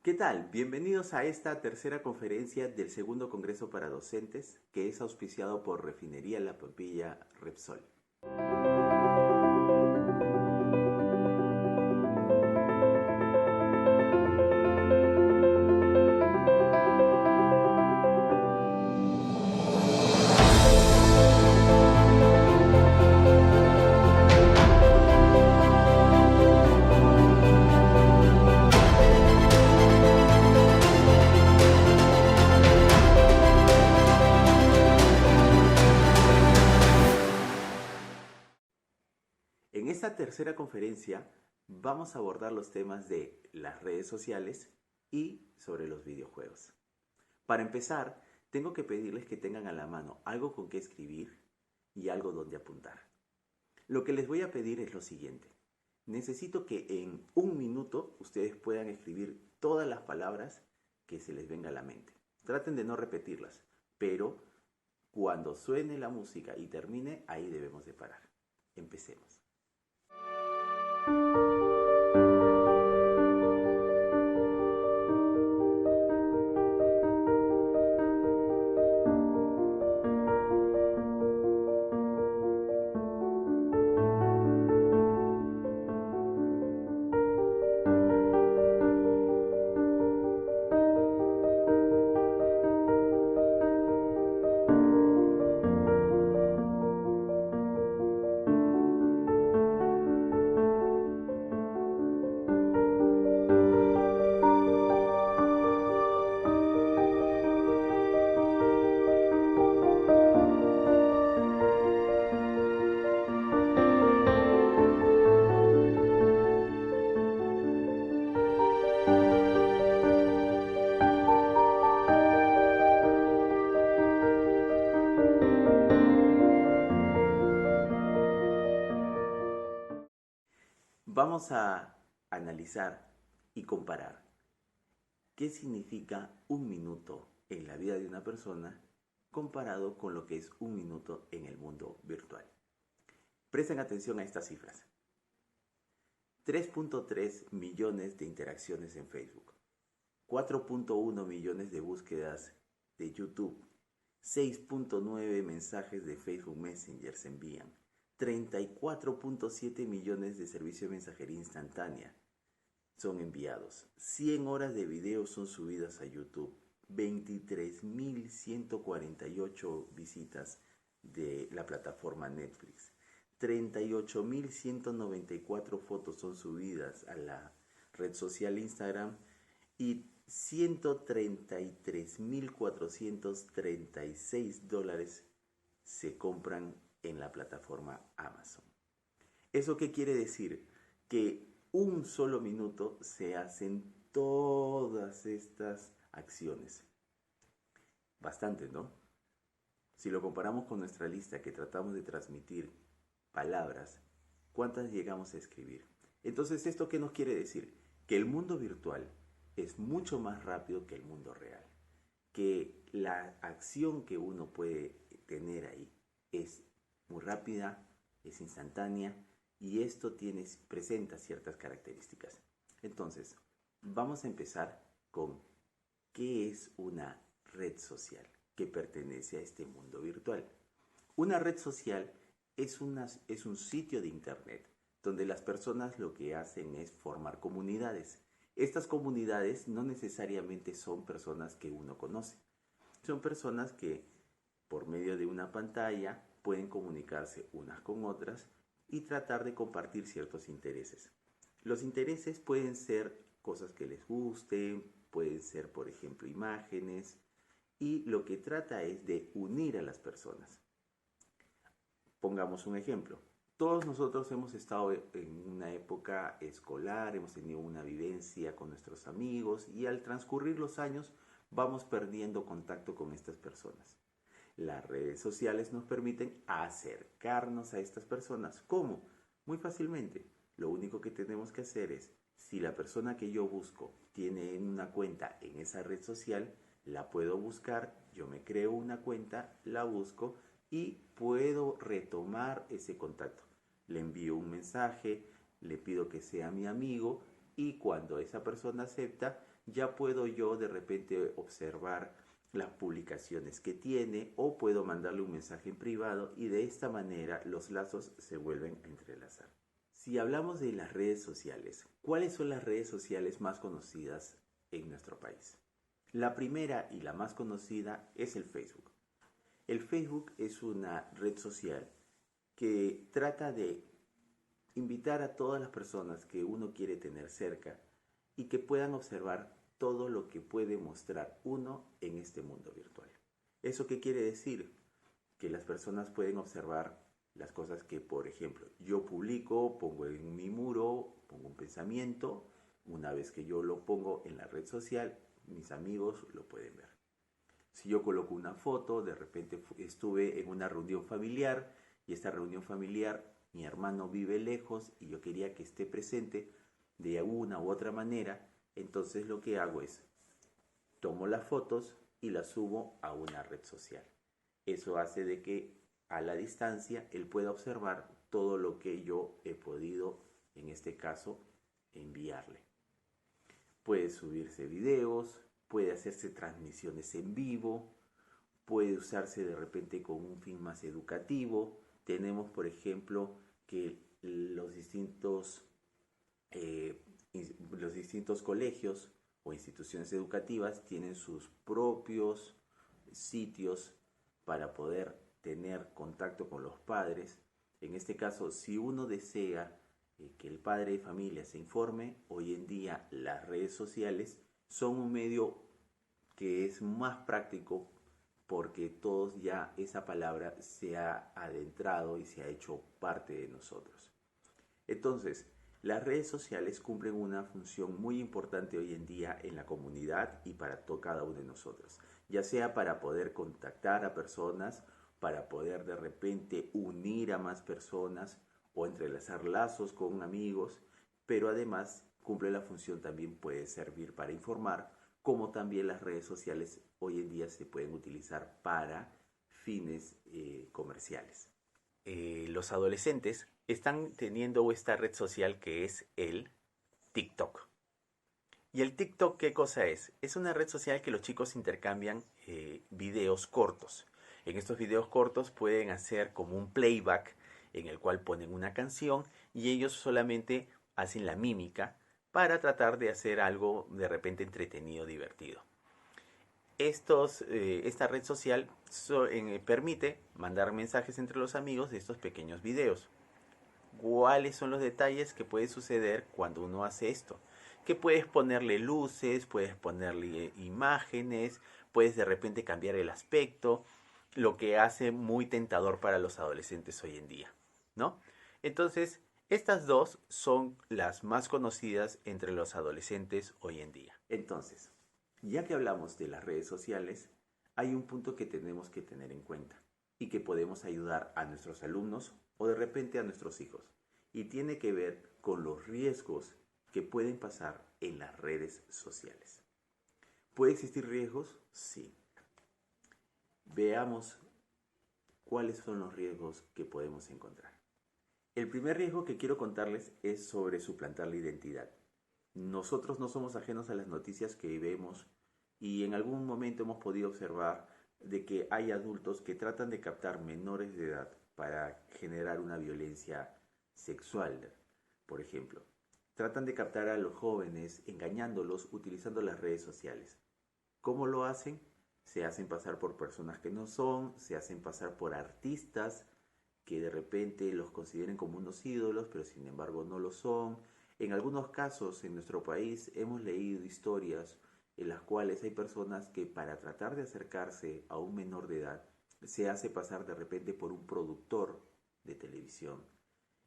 ¿Qué tal? Bienvenidos a esta tercera conferencia del segundo Congreso para Docentes, que es auspiciado por Refinería La Papilla Repsol. En esta tercera conferencia vamos a abordar los temas de las redes sociales y sobre los videojuegos. Para empezar, tengo que pedirles que tengan a la mano algo con que escribir y algo donde apuntar. Lo que les voy a pedir es lo siguiente. Necesito que en un minuto ustedes puedan escribir todas las palabras que se les venga a la mente. Traten de no repetirlas, pero cuando suene la música y termine, ahí debemos de parar. Empecemos. Vamos a analizar y comparar qué significa un minuto en la vida de una persona comparado con lo que es un minuto en el mundo virtual. Presten atención a estas cifras. 3.3 millones de interacciones en Facebook, 4.1 millones de búsquedas de YouTube, 6.9 mensajes de Facebook Messenger se envían, 34.7 millones de servicios de mensajería instantánea son enviados, 100 horas de video son subidas a YouTube, 23.148 visitas de la plataforma Netflix, 38.194 fotos son subidas a la red social Instagram y $133.436 se compran en la plataforma Amazon. ¿Eso qué quiere decir? Que un solo minuto se hacen todas estas acciones. Bastante, ¿no? Si lo comparamos con nuestra lista que tratamos de transmitir palabras, ¿cuántas llegamos a escribir? Entonces, ¿esto qué nos quiere decir? Que el mundo virtual es mucho más rápido que el mundo real. Que la acción que uno puede tener ahí es muy rápida, es instantánea y esto presenta ciertas características. Entonces, vamos a empezar con ¿qué es una red social que pertenece a este mundo virtual? Una red social es un sitio de internet donde las personas lo que hacen es formar comunidades. Estas comunidades no necesariamente son personas que uno conoce. Son personas que por medio de una pantalla pueden comunicarse unas con otras y tratar de compartir ciertos intereses. Los intereses pueden ser cosas que les gusten, pueden ser, por ejemplo, imágenes, y lo que trata es de unir a las personas. Pongamos un ejemplo. Todos nosotros hemos estado en una época escolar, hemos tenido una vivencia con nuestros amigos y al transcurrir los años vamos perdiendo contacto con estas personas. Las redes sociales nos permiten acercarnos a estas personas. ¿Cómo? Muy fácilmente. Lo único que tenemos que hacer es, si la persona que yo busco tiene una cuenta en esa red social, la puedo buscar, yo me creo una cuenta, la busco y puedo retomar ese contacto. Le envío un mensaje, le pido que sea mi amigo y cuando esa persona acepta, ya puedo yo de repente observar las publicaciones que tiene o puedo mandarle un mensaje en privado y de esta manera los lazos se vuelven a entrelazar. Si hablamos de las redes sociales, ¿cuáles son las redes sociales más conocidas en nuestro país? La primera y la más conocida es el Facebook. El Facebook es una red social que trata de invitar a todas las personas que uno quiere tener cerca y que puedan observar todo lo que puede mostrar uno en este mundo virtual. ¿Eso qué quiere decir? Que las personas pueden observar las cosas que, por ejemplo, yo publico, pongo en mi muro, pongo un pensamiento, una vez que yo lo pongo en la red social, mis amigos lo pueden ver. Si yo coloco una foto, de repente estuve en una reunión familiar y esta reunión familiar, mi hermano vive lejos y yo quería que esté presente de alguna u otra manera, entonces lo que hago es tomo las fotos y las subo a una red social. Eso hace de que a la distancia él pueda observar todo lo que yo he podido, en este caso, enviarle. Puede subirse videos, puede hacerse transmisiones en vivo, puede usarse de repente con un fin más educativo. Tenemos, por ejemplo, que los distintos colegios o instituciones educativas tienen sus propios sitios para poder tener contacto con los padres. En este caso, si uno desea que el padre de familia se informe, hoy en día las redes sociales son un medio que es más práctico porque todos ya esa palabra se ha adentrado y se ha hecho parte de nosotros. Entonces, las redes sociales cumplen una función muy importante hoy en día en la comunidad y para cada uno de nosotros, ya sea para poder contactar a personas, para poder de repente unir a más personas o entrelazar lazos con amigos, pero además cumple la función también puede servir para informar, como también las redes sociales hoy en día se pueden utilizar para fines comerciales. Los adolescentes están teniendo esta red social que es el TikTok. ¿Y el TikTok qué cosa es? Es una red social que los chicos intercambian videos cortos. En estos videos cortos pueden hacer como un playback en el cual ponen una canción y ellos solamente hacen la mímica para tratar de hacer algo de repente entretenido, divertido. Esta red social permite mandar mensajes entre los amigos de estos pequeños videos. ¿Cuáles son los detalles que puede suceder cuando uno hace esto? Que puedes ponerle luces, puedes ponerle imágenes, puedes de repente cambiar el aspecto, lo que hace muy tentador para los adolescentes hoy en día, ¿no? Entonces, estas dos son las más conocidas entre los adolescentes hoy en día. Entonces, ya que hablamos de las redes sociales, hay un punto que tenemos que tener en cuenta y que podemos ayudar a nuestros alumnos o de repente a nuestros hijos. Y tiene que ver con los riesgos que pueden pasar en las redes sociales. ¿Puede existir riesgos? Sí. Veamos cuáles son los riesgos que podemos encontrar. El primer riesgo que quiero contarles es sobre suplantar la identidad. Nosotros no somos ajenos a las noticias que vemos y en algún momento hemos podido observar de que hay adultos que tratan de captar menores de edad para generar una violencia sexual, por ejemplo. Tratan de captar a los jóvenes engañándolos utilizando las redes sociales. ¿Cómo lo hacen? Se hacen pasar por personas que no son, se hacen pasar por artistas que de repente los consideren como unos ídolos, pero sin embargo no lo son. En algunos casos en nuestro país hemos leído historias en las cuales hay personas que para tratar de acercarse a un menor de edad se hace pasar de repente por un productor de televisión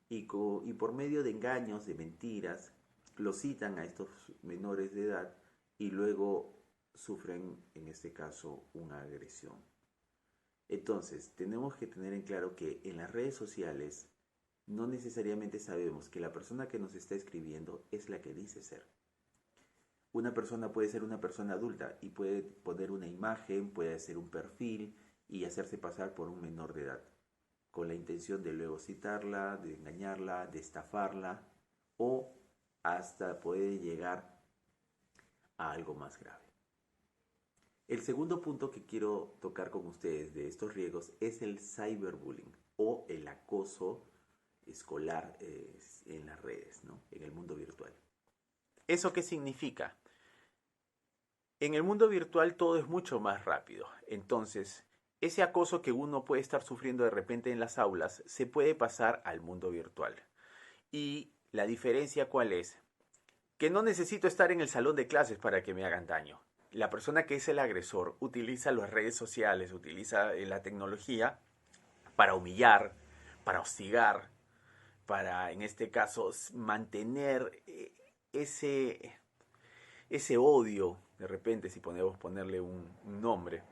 y por medio de engaños, de mentiras, los citan a estos menores de edad y luego sufren en este caso una agresión. Entonces, tenemos que tener en claro que en las redes sociales no necesariamente sabemos que la persona que nos está escribiendo es la que dice ser. Una persona puede ser una persona adulta y puede poner una imagen, puede hacer un perfil y hacerse pasar por un menor de edad, con la intención de luego citarla, de engañarla, de estafarla o hasta puede llegar a algo más grave. El segundo punto que quiero tocar con ustedes de estos riesgos es el cyberbullying o el acoso escolar en las redes, ¿no? En el mundo virtual. ¿Eso qué significa? En el mundo virtual todo es mucho más rápido. Entonces, ese acoso que uno puede estar sufriendo de repente en las aulas se puede pasar al mundo virtual. ¿Y la diferencia cuál es? Que no necesito estar en el salón de clases para que me hagan daño. La persona que es el agresor utiliza las redes sociales, utiliza la tecnología para humillar, para hostigar, para, en este caso, mantener ese odio, de repente, si podemos ponerle un nombre,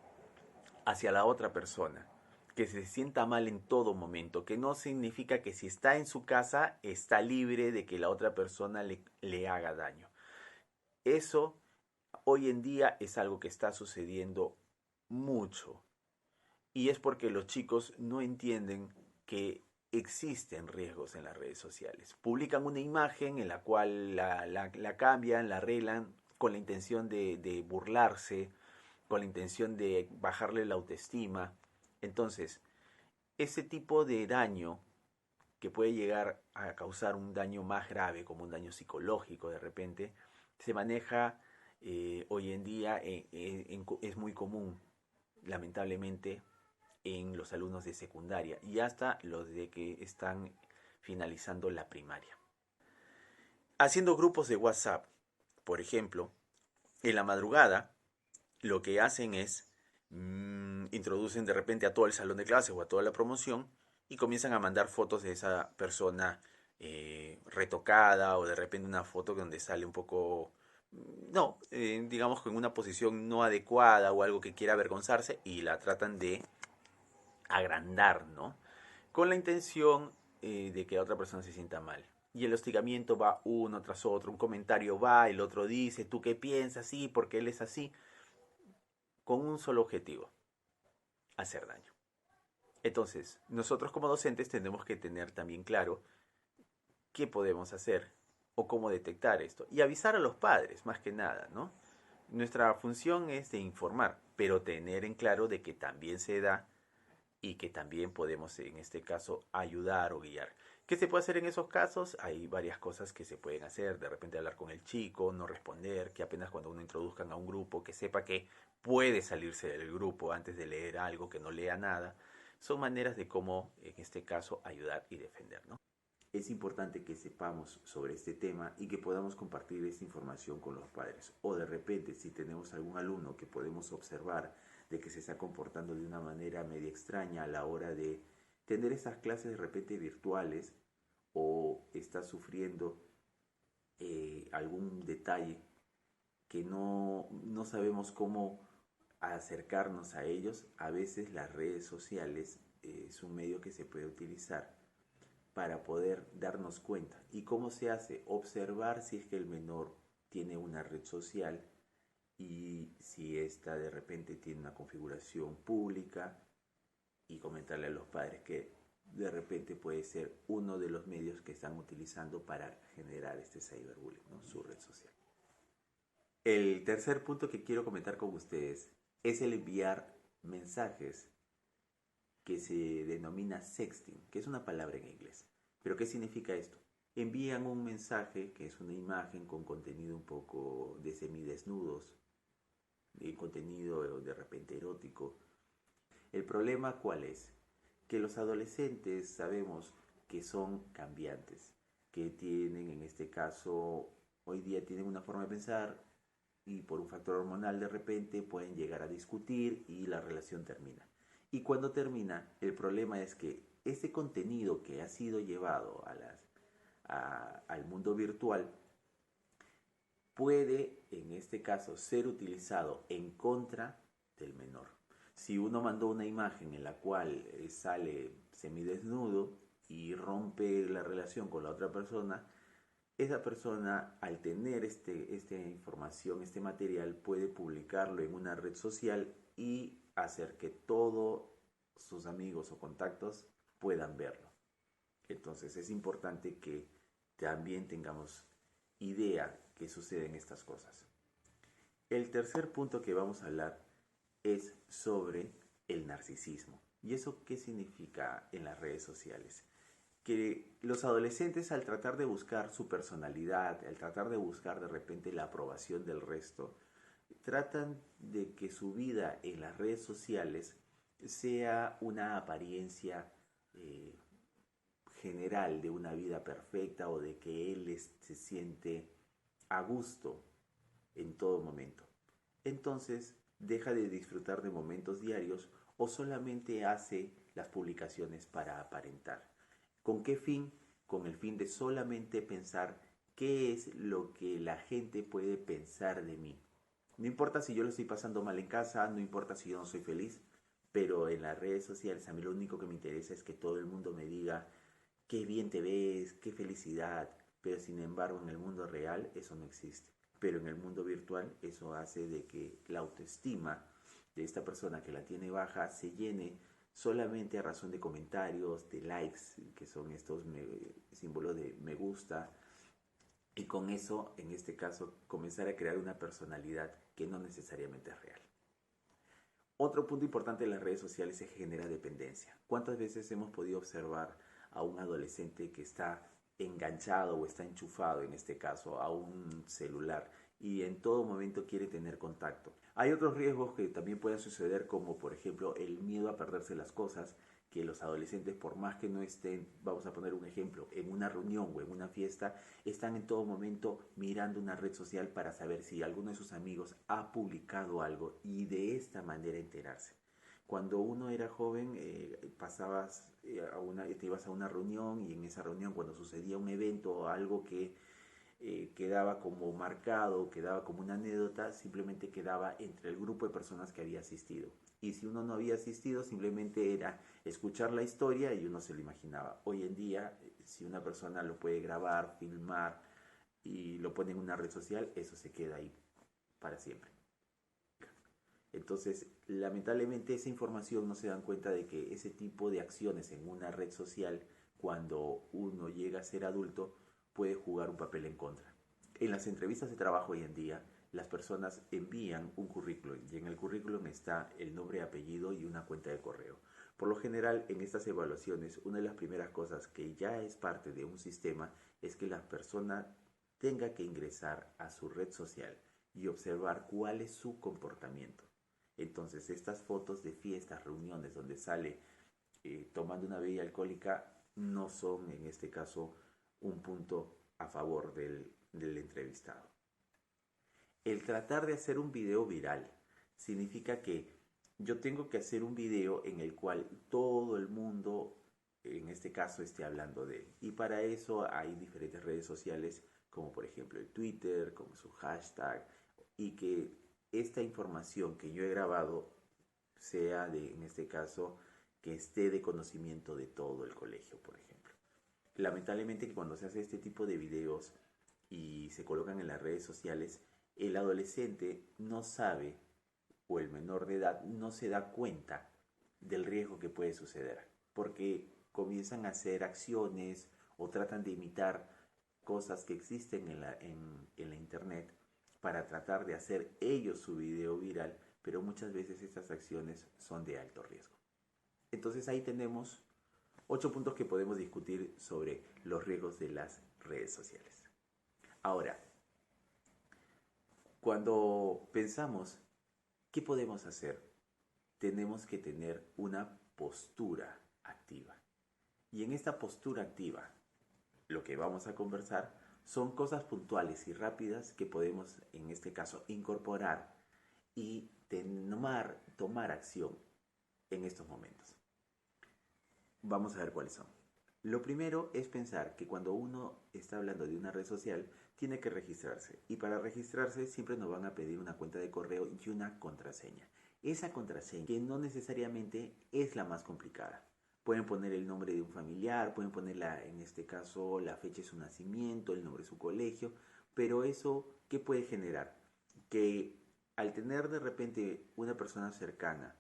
hacia la otra persona. Que se sienta mal en todo momento, que no significa que si está en su casa está libre de que la otra persona le haga daño. Eso hoy en día es algo que está sucediendo mucho. Y es porque los chicos no entienden que existen riesgos en las redes sociales. Publican una imagen en la cual la cambian, la arreglan con la intención de burlarse, con la intención de bajarle la autoestima. Entonces, ese tipo de daño que puede llegar a causar un daño más grave, como un daño psicológico de repente, se maneja hoy en día, es muy común, lamentablemente, en los alumnos de secundaria y hasta los de que están finalizando la primaria. Haciendo grupos de WhatsApp, por ejemplo, en la madrugada, lo que hacen es introducen de repente a todo el salón de clases o a toda la promoción y comienzan a mandar fotos de esa persona retocada o de repente una foto donde sale un poco, no, digamos que en una posición no adecuada o algo que quiera avergonzarse y la tratan de agrandar, ¿no? Con la intención de que la otra persona se sienta mal. Y el hostigamiento va uno tras otro, un comentario va, el otro dice, ¿tú qué piensas? Sí, porque él es así, con un solo objetivo, hacer daño. Entonces, nosotros como docentes tenemos que tener también claro qué podemos hacer o cómo detectar esto. Y avisar a los padres, más que nada, ¿no? Nuestra función es de informar, pero tener en claro de que también se da y que también podemos, en este caso, ayudar o guiar. ¿Qué se puede hacer en esos casos? Hay varias cosas que se pueden hacer. De repente hablar con el chico, no responder, que apenas cuando uno introduzcan a un grupo, que sepa que puede salirse del grupo antes de leer algo, que no lea nada. Son maneras de cómo, en este caso, ayudar y defender, ¿no? Es importante que sepamos sobre este tema y que podamos compartir esta información con los padres. O de repente, si tenemos algún alumno que podemos observar de que se está comportando de una manera media extraña a la hora de tener esas clases de repente virtuales o está sufriendo algún detalle que no sabemos cómo acercarnos a ellos, a veces las redes sociales es un medio que se puede utilizar para poder darnos cuenta. ¿Y cómo se hace? Observar si es que el menor tiene una red social y si ésta de repente tiene una configuración pública y comentarle a los padres que de repente puede ser uno de los medios que están utilizando para generar este cyberbullying, ¿no? Su red social. El tercer punto que quiero comentar con ustedes es el enviar mensajes que se denomina sexting, que es una palabra en inglés. ¿Pero qué significa esto? Envían un mensaje que es una imagen con contenido un poco de semidesnudos, de contenido de repente erótico. ¿El problema cuál es? Que los adolescentes sabemos que son cambiantes, que tienen en este caso, hoy día tienen una forma de pensar y por un factor hormonal de repente pueden llegar a discutir y la relación termina. Y cuando termina, el problema es que ese contenido que ha sido llevado al mundo virtual puede, en este caso, ser utilizado en contra del menor. Si uno mandó una imagen en la cual sale semidesnudo y rompe la relación con la otra persona, esa persona, al tener esta información, este material, puede publicarlo en una red social y hacer que todos sus amigos o contactos puedan verlo. Entonces es importante que también tengamos idea que suceden estas cosas. El tercer punto que vamos a hablar es sobre el narcisismo. ¿Y eso qué significa en las redes sociales? Que los adolescentes, al tratar de buscar su personalidad, al tratar de buscar de repente la aprobación del resto, tratan de que su vida en las redes sociales sea una apariencia eh, general de una vida perfecta, o de que él se siente a gusto en todo momento. Entonces deja de disfrutar de momentos diarios, o solamente hace las publicaciones para aparentar. ¿Con qué fin? Con el fin de solamente pensar qué es lo que la gente puede pensar de mí. No importa si yo lo estoy pasando mal en casa, no importa si yo no soy feliz, pero en las redes sociales a mí lo único que me interesa es que todo el mundo me diga qué bien te ves, qué felicidad. Pero sin embargo en el mundo real eso no existe. Pero en el mundo virtual eso hace de que la autoestima de esta persona que la tiene baja se llene solamente a razón de comentarios, de likes, que son estos símbolos de me gusta, y con eso, en este caso, comenzar a crear una personalidad que no necesariamente es real. Otro punto importante en las redes sociales es que genera dependencia. ¿Cuántas veces hemos podido observar a un adolescente que está enganchado o está enchufado, en este caso, a un celular, y en todo momento quiere tener contacto? Hay otros riesgos que también pueden suceder, como por ejemplo el miedo a perderse las cosas, que los adolescentes, por más que no estén, vamos a poner un ejemplo, en una reunión o en una fiesta, están en todo momento mirando una red social para saber si alguno de sus amigos ha publicado algo, y de esta manera enterarse. Cuando uno era joven, te ibas a una reunión, y en esa reunión, cuando sucedía un evento o algo que quedaba como marcado, quedaba como una anécdota, simplemente quedaba entre el grupo de personas que había asistido. Y si uno no había asistido, simplemente era escuchar la historia y uno se lo imaginaba. Hoy en día, si una persona lo puede grabar, filmar y lo pone en una red social, eso se queda ahí para siempre. Entonces, lamentablemente esa información, no se dan cuenta de que ese tipo de acciones en una red social, cuando uno llega a ser adulto, puede jugar un papel en contra. En las entrevistas de trabajo hoy en día, las personas envían un currículum, y en el currículum está el nombre, apellido y una cuenta de correo. Por lo general, en estas evaluaciones, una de las primeras cosas que ya es parte de un sistema es que la persona tenga que ingresar a su red social y observar cuál es su comportamiento. Entonces, estas fotos de fiestas, reuniones donde sale tomando una bebida alcohólica, no son en este caso un punto a favor del entrevistado. El tratar de hacer un video viral significa que yo tengo que hacer un video en el cual todo el mundo, en este caso, esté hablando de él. Y para eso hay diferentes redes sociales, como por ejemplo el Twitter, como su hashtag, y que esta información que yo he grabado sea en este caso, que esté de conocimiento de todo el colegio, por ejemplo. Lamentablemente, que cuando se hace este tipo de videos y se colocan en las redes sociales, el adolescente no sabe, o el menor de edad no se da cuenta del riesgo que puede suceder, porque comienzan a hacer acciones o tratan de imitar cosas que existen en la internet para tratar de hacer ellos su video viral, pero muchas veces estas acciones son de alto riesgo. Entonces ahí tenemos 8 puntos que podemos discutir sobre los riesgos de las redes sociales. Ahora, cuando pensamos qué podemos hacer, tenemos que tener una postura activa. Y en esta postura activa, lo que vamos a conversar son cosas puntuales y rápidas que podemos, en este caso, incorporar y tomar acción en estos momentos. Vamos a ver cuáles son. Lo primero es pensar que cuando uno está hablando de una red social, tiene que registrarse. Y para registrarse siempre nos van a pedir una cuenta de correo y una contraseña. Esa contraseña, que no necesariamente es la más complicada. Pueden poner el nombre de un familiar, pueden poner en este caso la fecha de su nacimiento, el nombre de su colegio, pero eso, ¿qué puede generar? Que al tener de repente una persona cercana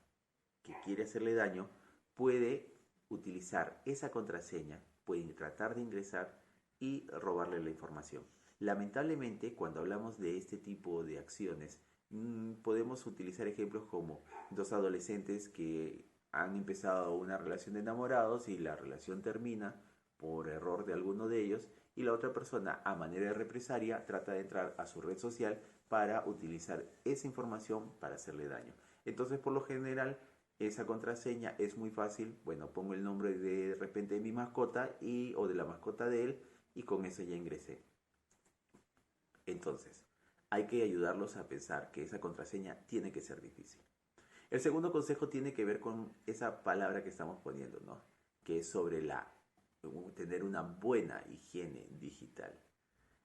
que quiere hacerle daño, puede utilizar esa contraseña, puede tratar de ingresar y robarle la información. Lamentablemente, cuando hablamos de este tipo de acciones, podemos utilizar ejemplos como dos adolescentes que han empezado una relación de enamorados y la relación termina por error de alguno de ellos y la otra persona, a manera de represalia, trata de entrar a su red social para utilizar esa información para hacerle daño. Entonces, por lo general, esa contraseña es muy fácil. Bueno, pongo el nombre de repente de mi mascota o de la mascota de él y con eso ya ingresé. Entonces, hay que ayudarlos a pensar que esa contraseña tiene que ser difícil. El segundo consejo tiene que ver con esa palabra que estamos poniendo, ¿no? Que es sobre tener una buena higiene digital.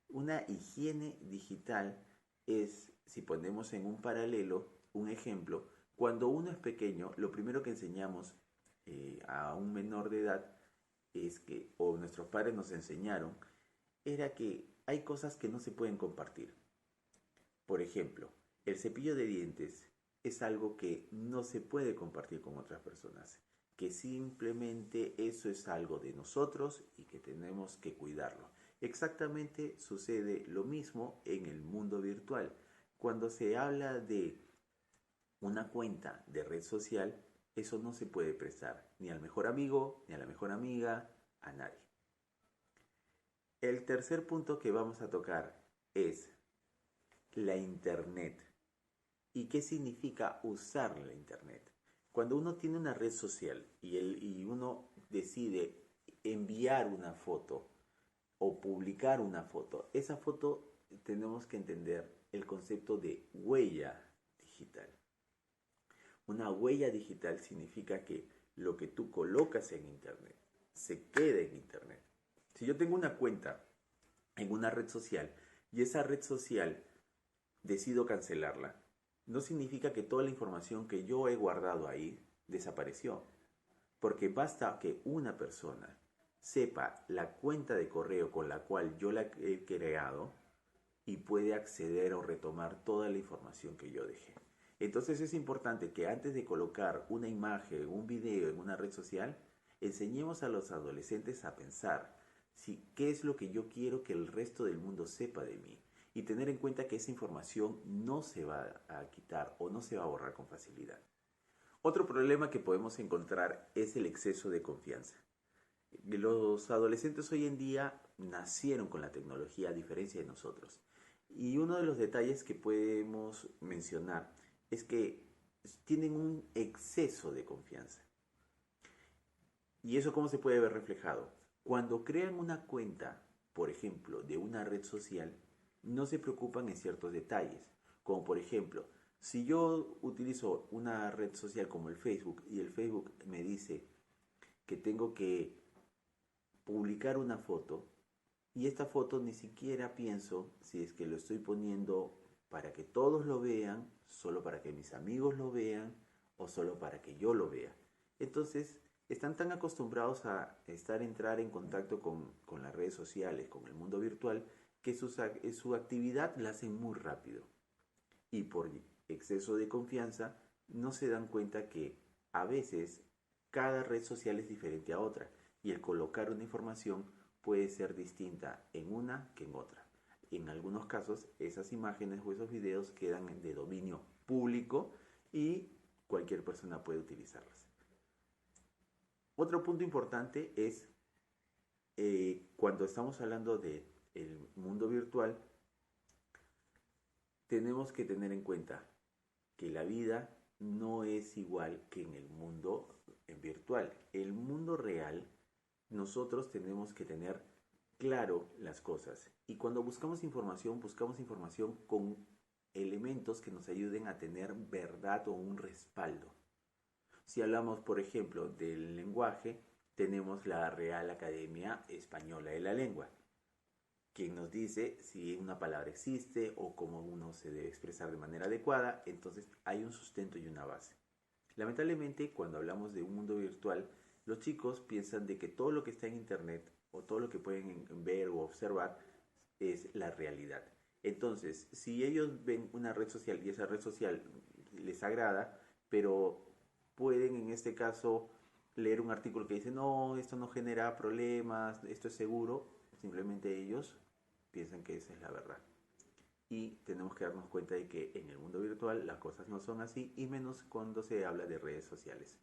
Una higiene digital es, si ponemos en un paralelo, un ejemplo, cuando uno es pequeño, lo primero que enseñamos a un menor de edad es que, o nuestros padres nos enseñaron, era que hay cosas que no se pueden compartir. Por ejemplo, el cepillo de dientes es algo que no se puede compartir con otras personas, que simplemente eso es algo de nosotros y que tenemos que cuidarlo. Exactamente sucede lo mismo en el mundo virtual. Cuando se habla de una cuenta de red social, eso no se puede prestar ni al mejor amigo, ni a la mejor amiga, a nadie. El tercer punto que vamos a tocar es la Internet. ¿Y qué significa usar la Internet? Cuando uno tiene una red social y uno decide enviar una foto o publicar una foto, esa foto tenemos que entender el concepto de huella digital. Una huella digital significa que lo que tú colocas en Internet se queda en Internet. Si yo tengo una cuenta en una red social y esa red social decido cancelarla, no significa que toda la información que yo he guardado ahí desapareció. Porque basta que una persona sepa la cuenta de correo con la cual yo la he creado y puede acceder o retomar toda la información que yo dejé. Entonces es importante que antes de colocar una imagen, un video en una red social, enseñemos a los adolescentes a pensar qué es lo que yo quiero que el resto del mundo sepa de mí y tener en cuenta que esa información no se va a quitar o no se va a borrar con facilidad. Otro problema que podemos encontrar es el exceso de confianza. Los adolescentes hoy en día nacieron con la tecnología a diferencia de nosotros. Y uno de los detalles que podemos mencionar es que tienen un exceso de confianza. ¿Y eso cómo se puede ver reflejado? Cuando crean una cuenta, por ejemplo, de una red social, no se preocupan en ciertos detalles. Como por ejemplo, si yo utilizo una red social como el Facebook y el Facebook me dice que tengo que publicar una foto y esta foto ni siquiera pienso si es que lo estoy poniendo para que todos lo vean, solo para que mis amigos lo vean o solo para que yo lo vea. Entonces, están tan acostumbrados a entrar en contacto con las redes sociales, con el mundo virtual, que su actividad la hacen muy rápido. Y por exceso de confianza, no se dan cuenta que a veces cada red social es diferente a otra y el colocar una información puede ser distinta en una que en otra. En algunos casos, esas imágenes o esos videos quedan de dominio público y cualquier persona puede utilizarlas. Otro punto importante es cuando estamos hablando del mundo virtual, tenemos que tener en cuenta que la vida no es igual que en el mundo virtual. El mundo real, nosotros tenemos que tener claro las cosas. Y cuando buscamos información con elementos que nos ayuden a tener verdad o un respaldo. Si hablamos, por ejemplo, del lenguaje, tenemos la Real Academia Española de la Lengua, quien nos dice si una palabra existe o cómo uno se debe expresar de manera adecuada. Entonces hay un sustento y una base. Lamentablemente, cuando hablamos de un mundo virtual, los chicos piensan de que todo lo que está en internet o todo lo que pueden ver o observar es la realidad. Entonces, si ellos ven una red social y esa red social les agrada, pero pueden en este caso leer un artículo que dice no, esto no genera problemas, esto es seguro, simplemente ellos piensan que esa es la verdad. Y tenemos que darnos cuenta de que en el mundo virtual las cosas no son así, y menos cuando se habla de redes sociales.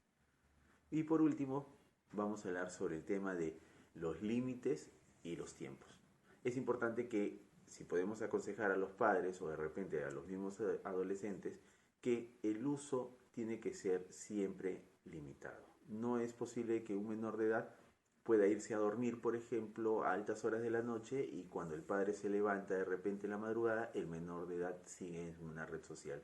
Y por último, vamos a hablar sobre el tema de los límites y los tiempos. Es importante que, si podemos aconsejar a los padres o de repente a los mismos adolescentes, que el uso tiene que ser siempre limitado. No es posible que un menor de edad pueda irse a dormir, por ejemplo, a altas horas de la noche, y cuando el padre se levanta de repente en la madrugada, el menor de edad sigue en una red social.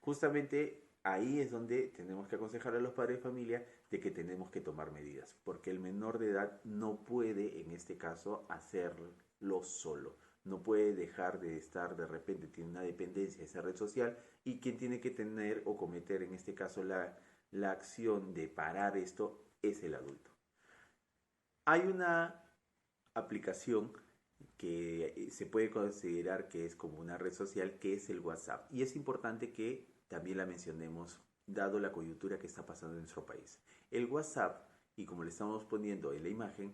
Justamente ahí es donde tenemos que aconsejar a los padres de familia de que tenemos que tomar medidas, porque el menor de edad no puede, en este caso, hacerlo solo. No puede dejar de estar, de repente tiene una dependencia de esa red social, y quien tiene que tener o cometer, en este caso, la acción de parar esto es el adulto. Hay una aplicación que se puede considerar que es como una red social, que es el WhatsApp. Y es importante que también la mencionemos, dado la coyuntura que está pasando en nuestro país. El WhatsApp, y como le estamos poniendo en la imagen,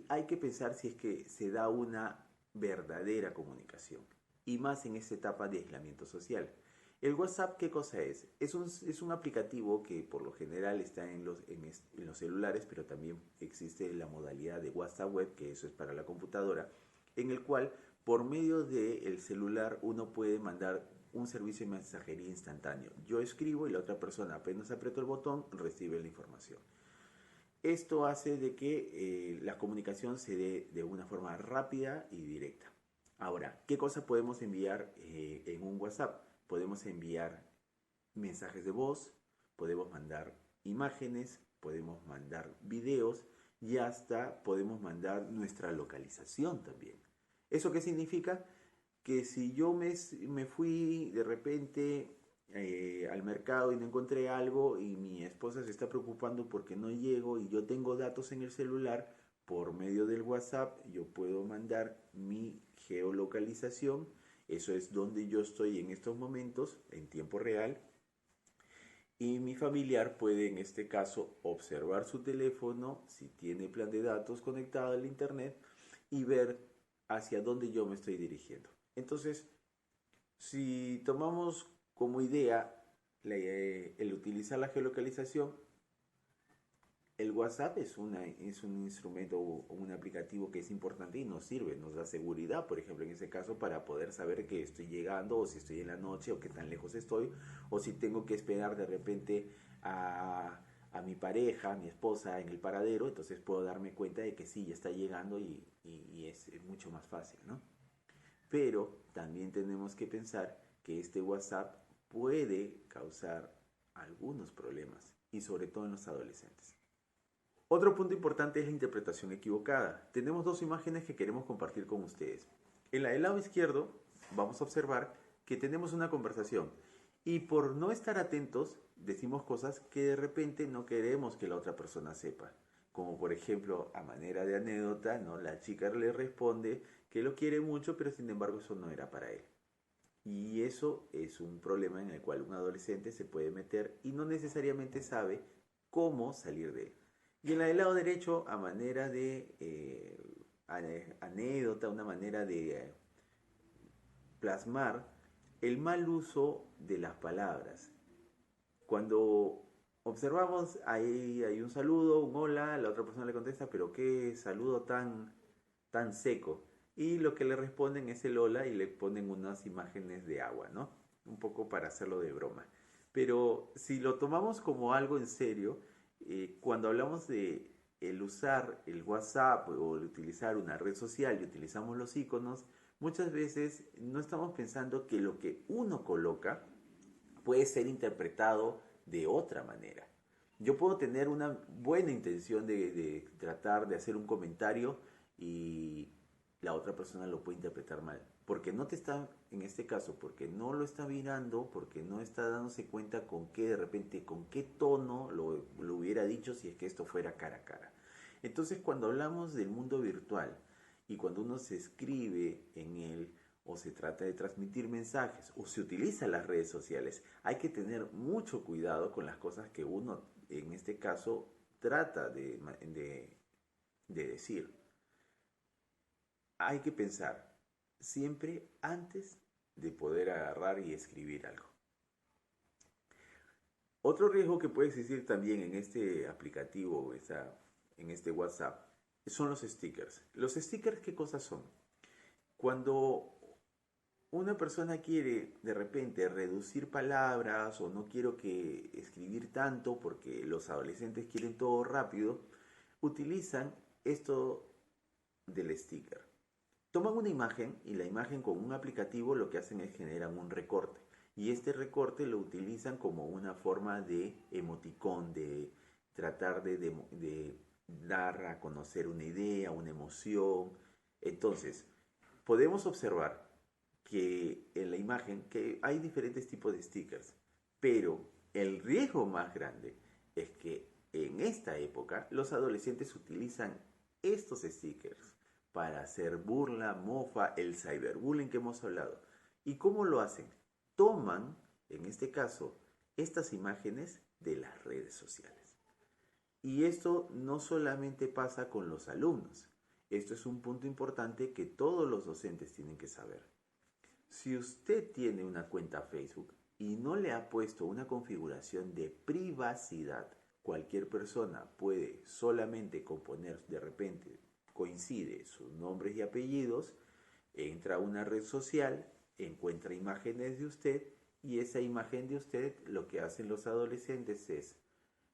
hay que pensar si es que se da una verdadera comunicación, y más en esta etapa de aislamiento social. El WhatsApp, ¿qué cosa es? Es un aplicativo que por lo general está en los celulares, pero también existe la modalidad de WhatsApp web, que eso es para la computadora, en el cual por medio del celular uno puede mandar un servicio de mensajería instantáneo. Yo escribo y la otra persona, apenas aprieto el botón, recibe la información. Esto hace de que la comunicación se dé de una forma rápida y directa. Ahora, ¿qué cosa podemos enviar en un WhatsApp? Podemos enviar mensajes de voz, podemos mandar imágenes, podemos mandar videos, y hasta podemos mandar nuestra localización también. ¿Eso qué significa? Que si yo me fui de repente al mercado y no encontré algo, y mi esposa se está preocupando porque no llego y yo tengo datos en el celular, por medio del WhatsApp yo puedo mandar mi geolocalización. Eso es donde yo estoy en estos momentos en tiempo real, y mi familiar puede, en este caso, observar su teléfono si tiene plan de datos conectado al internet, y ver hacia dónde yo me estoy dirigiendo. Entonces, si tomamos como idea el utilizar la geolocalización, el WhatsApp es un instrumento o un aplicativo que es importante y nos sirve, nos da seguridad, por ejemplo, en ese caso, para poder saber que estoy llegando, o si estoy en la noche, o qué tan lejos estoy, o si tengo que esperar de repente a mi pareja, a mi esposa en el paradero. Entonces puedo darme cuenta de que sí, ya está llegando, y es mucho más fácil, ¿no? Pero también tenemos que pensar que este WhatsApp puede causar algunos problemas, y sobre todo en los adolescentes. Otro punto importante es la interpretación equivocada. Tenemos dos imágenes que queremos compartir con ustedes. En la del lado izquierdo vamos a observar que tenemos una conversación, y por no estar atentos decimos cosas que de repente no queremos que la otra persona sepa. Como por ejemplo, a manera de anécdota, ¿no? La chica le responde que lo quiere mucho, pero sin embargo eso no era para él. Y eso es un problema en el cual un adolescente se puede meter y no necesariamente sabe cómo salir de él. Y en la del lado derecho, a manera de anécdota, una manera de plasmar el mal uso de las palabras. Cuando observamos, ahí hay un saludo, un hola, la otra persona le contesta, pero qué saludo tan seco. Y lo que le responden es el hola, y le ponen unas imágenes de agua, ¿no? Un poco para hacerlo de broma. Pero si lo tomamos como algo en serio, cuando hablamos de el usar el WhatsApp o el utilizar una red social y utilizamos los iconos, muchas veces no estamos pensando que lo que uno coloca puede ser interpretado de otra manera. Yo puedo tener una buena intención de tratar de hacer un comentario, y la otra persona lo puede interpretar mal. Porque no te está, en este caso, porque no lo está mirando, porque no está dándose cuenta con qué, de repente, con qué tono lo hubiera dicho si es que esto fuera cara a cara. Entonces, cuando hablamos del mundo virtual, y cuando uno se escribe en él, o se trata de transmitir mensajes, o se utiliza las redes sociales, hay que tener mucho cuidado con las cosas que uno, en este caso, trata de decir. hay que pensar siempre antes de poder agarrar y escribir algo. Otro riesgo que puede existir también en este aplicativo, en este WhatsApp, son los stickers. ¿Los stickers qué cosas son? Cuando una persona quiere de repente reducir palabras o no quiero que escribir tanto porque los adolescentes quieren todo rápido, utilizan esto del sticker. Toman una imagen y la imagen con un aplicativo lo que hacen es generan un recorte. Y este recorte lo utilizan como una forma de emoticón, de tratar de dar a conocer una idea, una emoción. Entonces, podemos observar que en la imagen que hay diferentes tipos de stickers, pero el riesgo más grande es que en esta época los adolescentes utilizan estos stickers para hacer burla, mofa, el cyberbullying que hemos hablado. ¿Y cómo lo hacen? Toman, en este caso, estas imágenes de las redes sociales. Y esto no solamente pasa con los alumnos. Esto es un punto importante que todos los docentes tienen que saber. Si usted tiene una cuenta Facebook y no le ha puesto una configuración de privacidad, cualquier persona puede solamente componer, de repente coincide sus nombres y apellidos, entra a una red social, encuentra imágenes de usted y esa imagen de usted lo que hacen los adolescentes es,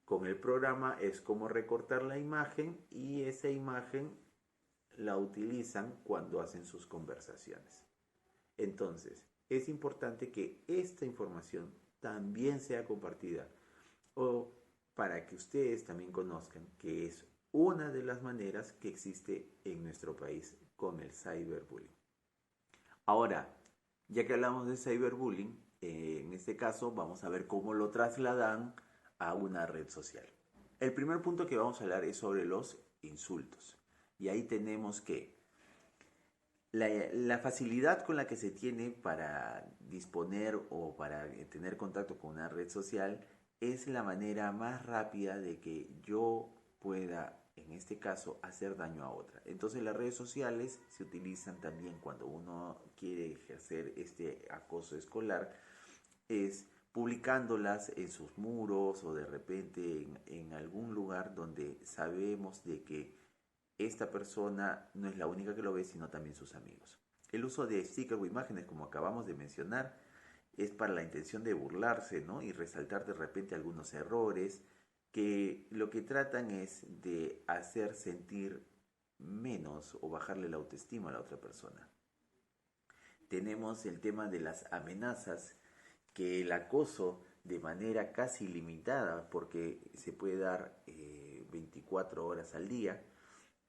con el programa es como recortar la imagen y esa imagen la utilizan cuando hacen sus conversaciones. Entonces, es importante que esta información también sea compartida o para que ustedes también conozcan que es una de las maneras que existe en nuestro país con el cyberbullying. Ahora, ya que hablamos de cyberbullying, en este caso vamos a ver cómo lo trasladan a una red social. El primer punto que vamos a hablar es sobre los insultos. Y ahí tenemos que la facilidad con la que se tiene para disponer o para tener contacto con una red social es la manera más rápida de que yo pueda, en este caso, hacer daño a otra. Entonces las redes sociales se utilizan también cuando uno quiere ejercer este acoso escolar, es publicándolas en sus muros o de repente en algún lugar donde sabemos de que esta persona no es la única que lo ve, sino también sus amigos. El uso de stickers o imágenes, como acabamos de mencionar, es para la intención de burlarse, ¿no? Y resaltar de repente algunos errores que lo que tratan es de hacer sentir menos o bajarle la autoestima a la otra persona. Tenemos el tema de las amenazas, que el acoso de manera casi limitada, porque se puede dar 24 horas al día,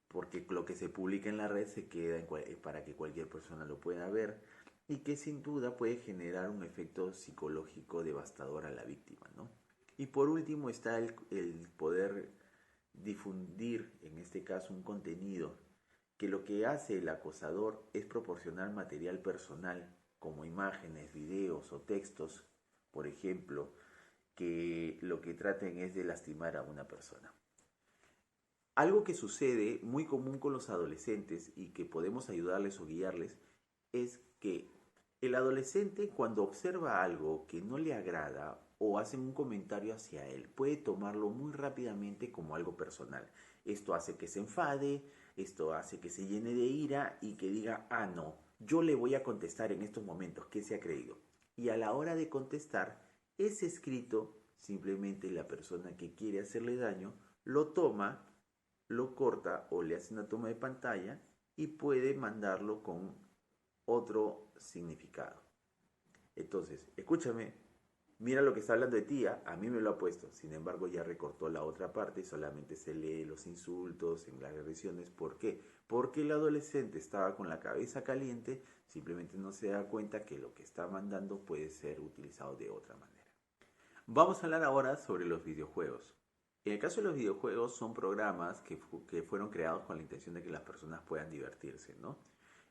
porque lo que se publica en la red se queda para que cualquier persona lo pueda ver y que sin duda puede generar un efecto psicológico devastador a la víctima, ¿no? Y por último está el poder difundir, en este caso, un contenido que lo que hace el acosador es proporcionar material personal como imágenes, videos o textos, por ejemplo, que lo que traten es de lastimar a una persona. Algo que sucede muy común con los adolescentes y que podemos ayudarles o guiarles es que el adolescente cuando observa algo que no le agrada o hacen un comentario hacia él puede tomarlo muy rápidamente como algo personal. Esto hace que se enfade, esto hace que se llene de ira y que diga, ah no, yo le voy a contestar en estos momentos, ¿qué se ha creído? Y a la hora de contestar, ese escrito, simplemente la persona que quiere hacerle daño, lo toma, lo corta o le hace una toma de pantalla y puede mandarlo con otro significado. Entonces, escúchame, mira lo que está hablando de ti, a mí me lo ha puesto, sin embargo ya recortó la otra parte y solamente se lee los insultos, en las agresiones. ¿Por qué? Porque el adolescente estaba con la cabeza caliente, simplemente no se da cuenta que lo que está mandando puede ser utilizado de otra manera. Vamos a hablar ahora sobre los videojuegos. En el caso de los videojuegos son programas que fueron creados con la intención de que las personas puedan divertirse, ¿no?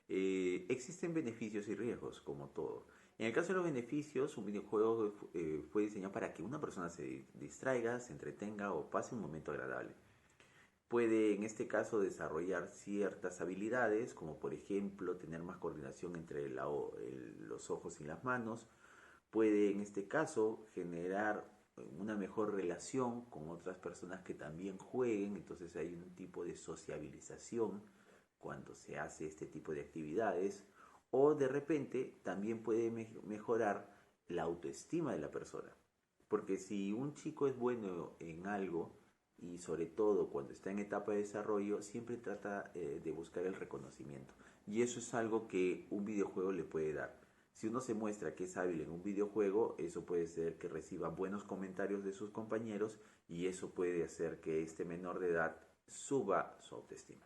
Existen beneficios y riesgos, como todo. En el caso de los beneficios, un videojuego fue diseñado para que una persona se distraiga, se entretenga o pase un momento agradable. Puede en este caso desarrollar ciertas habilidades, como por ejemplo tener más coordinación entre los ojos y las manos. Puede en este caso generar una mejor relación con otras personas que también jueguen, entonces hay un tipo de sociabilización cuando se hace este tipo de actividades. O de repente también puede mejorar la autoestima de la persona. Porque si un chico es bueno en algo, y sobre todo cuando está en etapa de desarrollo, siempre trata de buscar el reconocimiento. Y eso es algo que un videojuego le puede dar. Si uno se muestra que es hábil en un videojuego, eso puede ser que reciba buenos comentarios de sus compañeros y eso puede hacer que este menor de edad suba su autoestima.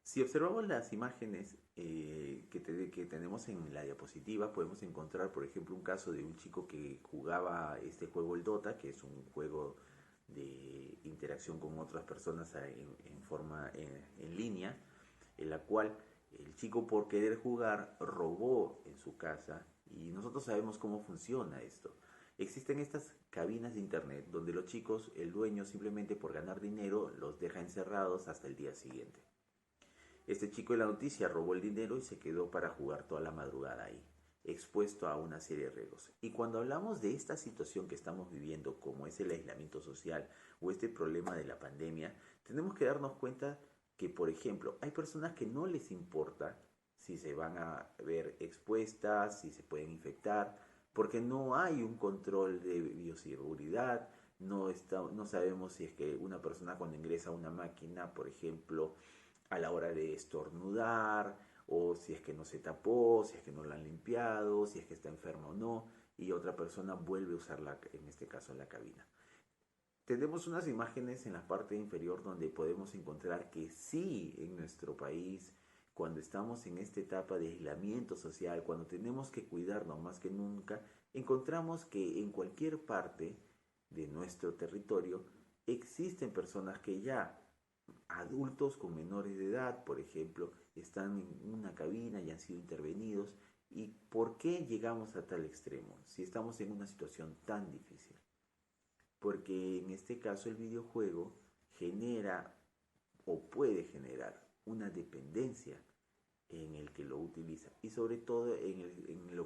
Si observamos las imágenes que tenemos en la diapositiva, podemos encontrar, por ejemplo, un caso de un chico que jugaba este juego, el Dota, que es un juego de interacción con otras personas en línea, en la cual el chico, por querer jugar, robó en su casa, y nosotros sabemos cómo funciona esto. Existen estas cabinas de internet donde los chicos, el dueño, simplemente por ganar dinero los deja encerrados hasta el día siguiente. Este chico en la noticia robó el dinero y se quedó para jugar toda la madrugada ahí, expuesto a una serie de riesgos. Y cuando hablamos de esta situación que estamos viviendo, como es el aislamiento social o este problema de la pandemia, tenemos que darnos cuenta que, por ejemplo, hay personas que no les importa si se van a ver expuestas, si se pueden infectar, porque no hay un control de bioseguridad. No sabemos si es que una persona, cuando ingresa a una máquina, por ejemplo, a la hora de estornudar, o si es que no se tapó, si es que no la han limpiado, si es que está enferma o no, y otra persona vuelve a usarla, en este caso en la cabina. Tenemos unas imágenes en la parte inferior donde podemos encontrar que sí, en nuestro país, cuando estamos en esta etapa de aislamiento social, cuando tenemos que cuidarnos más que nunca, encontramos que en cualquier parte de nuestro territorio existen personas que ya, adultos con menores de edad, por ejemplo, están en una cabina y han sido intervenidos. ¿Y por qué llegamos a tal extremo si estamos en una situación tan difícil? Porque en este caso el videojuego genera o puede generar una dependencia en el que lo utiliza, y sobre todo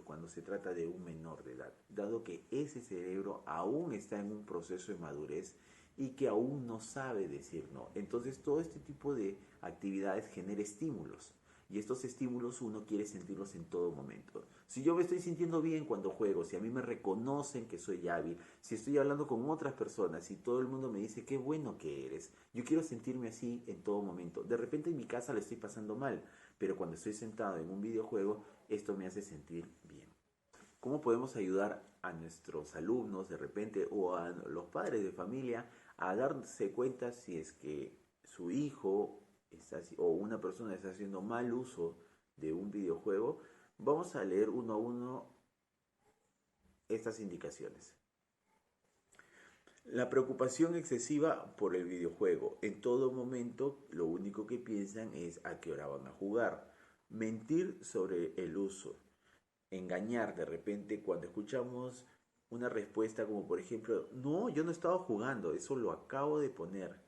cuando se trata de un menor de edad, dado que ese cerebro aún está en un proceso de madurez y que aún no sabe decir no. Entonces todo este tipo de actividades genera estímulos, y estos estímulos uno quiere sentirlos en todo momento. Si yo me estoy sintiendo bien cuando juego, si a mí me reconocen que soy hábil, si estoy hablando con otras personas y todo el mundo me dice qué bueno que eres, yo quiero sentirme así en todo momento. De repente en mi casa le estoy pasando mal, pero cuando estoy sentado en un videojuego, esto me hace sentir bien. ¿Cómo podemos ayudar a nuestros alumnos de repente, o a los padres de familia, a darse cuenta si es que su hijo o una persona está haciendo mal uso de un videojuego? Vamos a leer uno a uno estas indicaciones. La preocupación excesiva por el videojuego. En todo momento lo único que piensan es a qué hora van a jugar. Mentir sobre el uso. Engañar de repente cuando escuchamos una respuesta como por ejemplo, no, yo no estaba jugando, eso lo acabo de poner.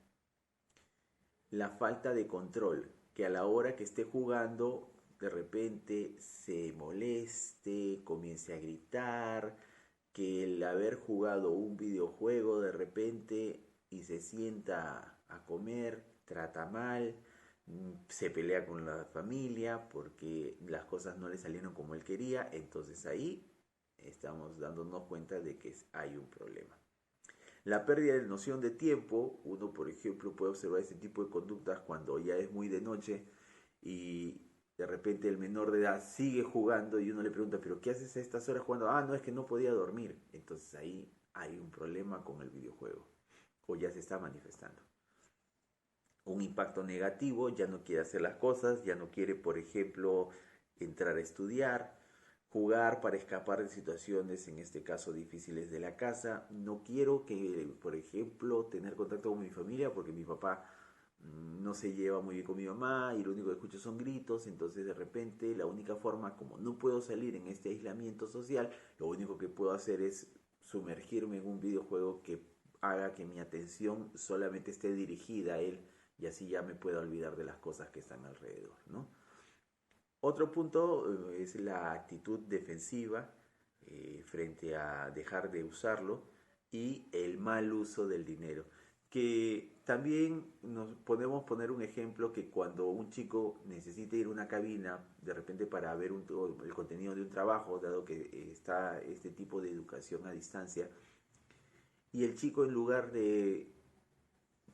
La falta de control, que a la hora que esté jugando de repente se moleste, comience a gritar, que el haber jugado un videojuego de repente y se sienta a comer, trata mal, se pelea con la familia porque las cosas no le salieron como él quería. Entonces ahí estamos dándonos cuenta de que hay un problema. La pérdida de noción de tiempo. Uno, por ejemplo, puede observar este tipo de conductas cuando ya es muy de noche y de repente el menor de edad sigue jugando y uno le pregunta, ¿pero qué haces a estas horas jugando? Ah, no, es que no podía dormir. Entonces ahí hay un problema con el videojuego, o ya se está manifestando. Un impacto negativo, ya no quiere hacer las cosas, ya no quiere, por ejemplo, entrar a estudiar, jugar para escapar de situaciones, en este caso difíciles de la casa. No quiero que, por ejemplo, tener contacto con mi familia porque mi papá no se lleva muy bien con mi mamá y lo único que escucho son gritos. Entonces de repente la única forma, como no puedo salir en este aislamiento social, lo único que puedo hacer es sumergirme en un videojuego que haga que mi atención solamente esté dirigida a él y así ya me pueda olvidar de las cosas que están alrededor, ¿no? Otro punto es la actitud defensiva frente a dejar de usarlo y el mal uso del dinero. Que también nos podemos poner un ejemplo que cuando un chico necesita ir a una cabina, de repente para ver el contenido de un trabajo, dado que está este tipo de educación a distancia, y el chico en lugar de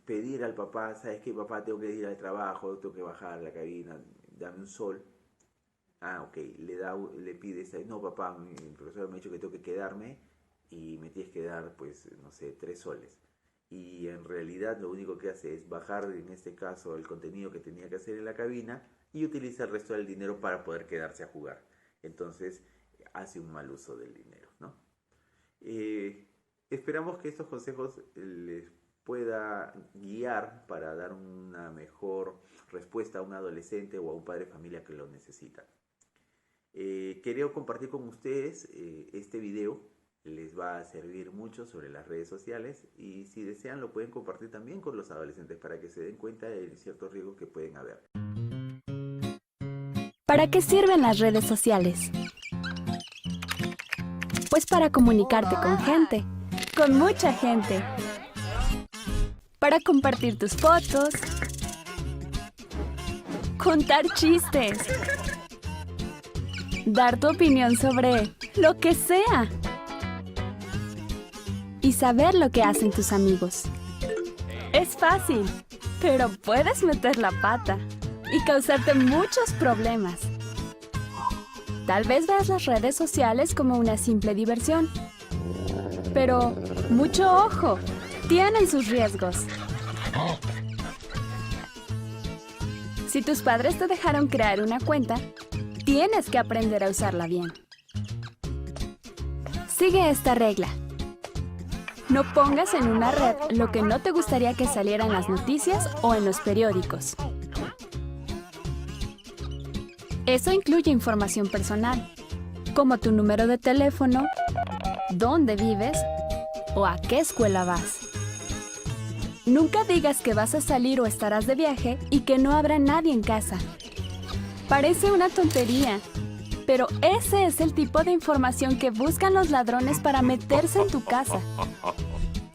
pedir al papá, ¿sabes qué, papá? Tengo que ir al trabajo, tengo que bajar a la cabina, dame un sol. Ah, ok, le pide, no papá, el profesor me ha dicho que tengo que quedarme y me tienes que dar, pues, no sé, 3 soles. Y en realidad lo único que hace es bajar, en este caso, el contenido que tenía que hacer en la cabina y utiliza el resto del dinero para poder quedarse a jugar. Entonces, hace un mal uso del dinero, ¿no? Esperamos que estos consejos les pueda guiar para dar una mejor respuesta a un adolescente o a un padre de familia que lo necesita. Quería compartir con ustedes este video. Les va a servir mucho sobre las redes sociales y si desean lo pueden compartir también con los adolescentes para que se den cuenta de ciertos riesgos que pueden haber. ¿Para qué sirven las redes sociales? Pues para comunicarte con gente, con mucha gente. Para compartir tus fotos, contar chistes, dar tu opinión sobre lo que sea. Y saber lo que hacen tus amigos. Es fácil, pero puedes meter la pata y causarte muchos problemas. Tal vez veas las redes sociales como una simple diversión. Pero, mucho ojo, tienen sus riesgos. Si tus padres te dejaron crear una cuenta, tienes que aprender a usarla bien. Sigue esta regla. No pongas en una red lo que no te gustaría que saliera en las noticias o en los periódicos. Eso incluye información personal, como tu número de teléfono, dónde vives o a qué escuela vas. Nunca digas que vas a salir o estarás de viaje y que no habrá nadie en casa. Parece una tontería, pero ese es el tipo de información que buscan los ladrones para meterse en tu casa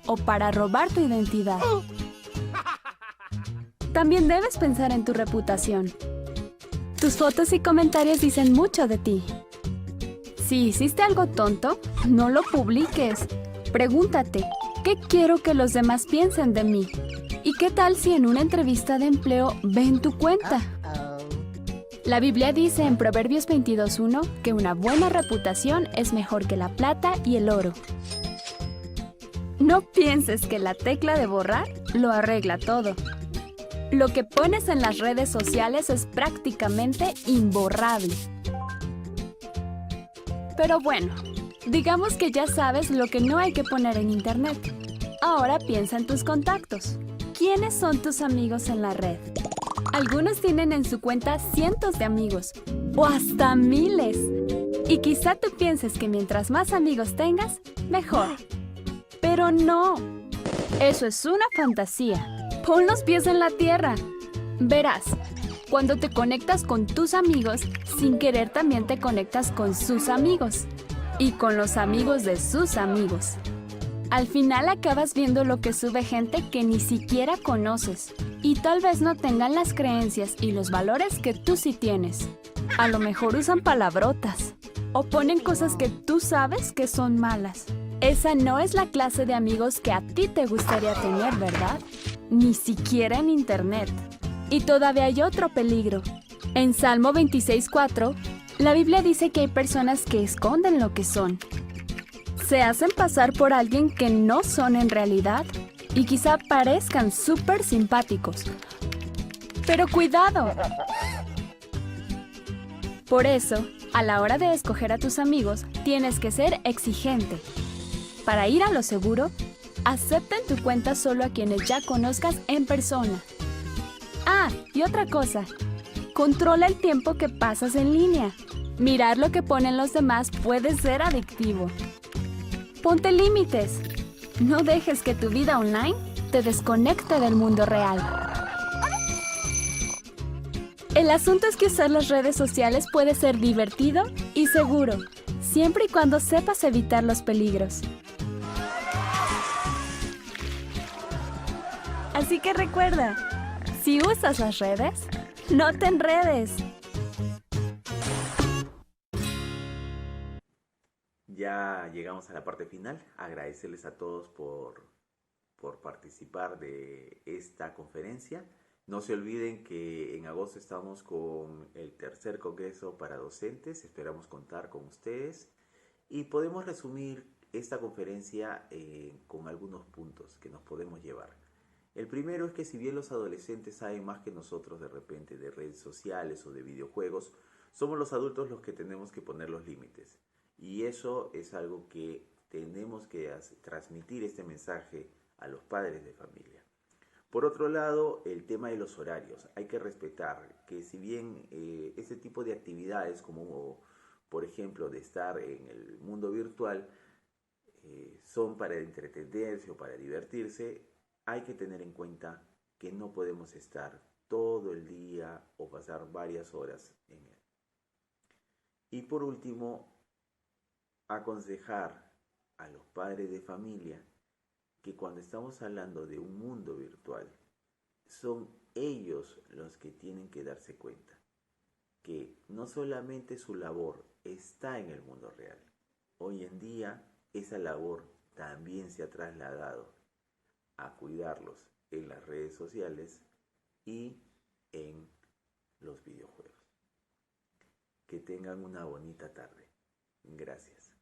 o para robar tu identidad. También debes pensar en tu reputación. Tus fotos y comentarios dicen mucho de ti. Si hiciste algo tonto, no lo publiques. Pregúntate, ¿qué quiero que los demás piensen de mí? ¿Y qué tal si en una entrevista de empleo ven tu cuenta? La Biblia dice en Proverbios 22:1 que una buena reputación es mejor que la plata y el oro. No pienses que la tecla de borrar lo arregla todo. Lo que pones en las redes sociales es prácticamente imborrable. Pero bueno, digamos que ya sabes lo que no hay que poner en internet. Ahora piensa en tus contactos. ¿Quiénes son tus amigos en la red? Algunos tienen en su cuenta cientos de amigos, o hasta miles. Y quizá tú pienses que mientras más amigos tengas, mejor. Pero no, eso es una fantasía. Pon los pies en la tierra. Verás, cuando te conectas con tus amigos, sin querer también te conectas con sus amigos. Y con los amigos de sus amigos. Al final acabas viendo lo que sube gente que ni siquiera conoces. Y tal vez no tengan las creencias y los valores que tú sí tienes. A lo mejor usan palabrotas. O ponen cosas que tú sabes que son malas. Esa no es la clase de amigos que a ti te gustaría tener, ¿verdad? Ni siquiera en internet. Y todavía hay otro peligro. En Salmo 26:4, la Biblia dice que hay personas que esconden lo que son. Se hacen pasar por alguien que no son en realidad y quizá parezcan súper simpáticos. Pero ¡cuidado! Por eso, a la hora de escoger a tus amigos, tienes que ser exigente. Para ir a lo seguro, acepta en tu cuenta solo a quienes ya conozcas en persona. Ah, y otra cosa, controla el tiempo que pasas en línea. Mirar lo que ponen los demás puede ser adictivo. Ponte límites. No dejes que tu vida online te desconecte del mundo real. El asunto es que usar las redes sociales puede ser divertido y seguro, siempre y cuando sepas evitar los peligros. Así que recuerda, si usas las redes, no te enredes. Ya llegamos a la parte final. Agradecerles a todos por participar de esta conferencia. No se olviden que en agosto estamos con el tercer congreso para docentes. Esperamos contar con ustedes y podemos resumir esta conferencia con algunos puntos que nos podemos llevar. El primero es que si bien los adolescentes saben más que nosotros de repente de redes sociales o de videojuegos, somos los adultos los que tenemos que poner los límites. Y eso es algo que tenemos que transmitir este mensaje a los padres de familia. Por otro lado, el tema de los horarios. Hay que respetar que si bien este tipo de actividades como por ejemplo de estar en el mundo virtual son para entretenerse o para divertirse, hay que tener en cuenta que no podemos estar todo el día o pasar varias horas en él. Y por último, aconsejar a los padres de familia que cuando estamos hablando de un mundo virtual, son ellos los que tienen que darse cuenta que no solamente su labor está en el mundo real. Hoy en día esa labor también se ha trasladado a cuidarlos en las redes sociales y en los videojuegos. Que tengan una bonita tarde. Gracias.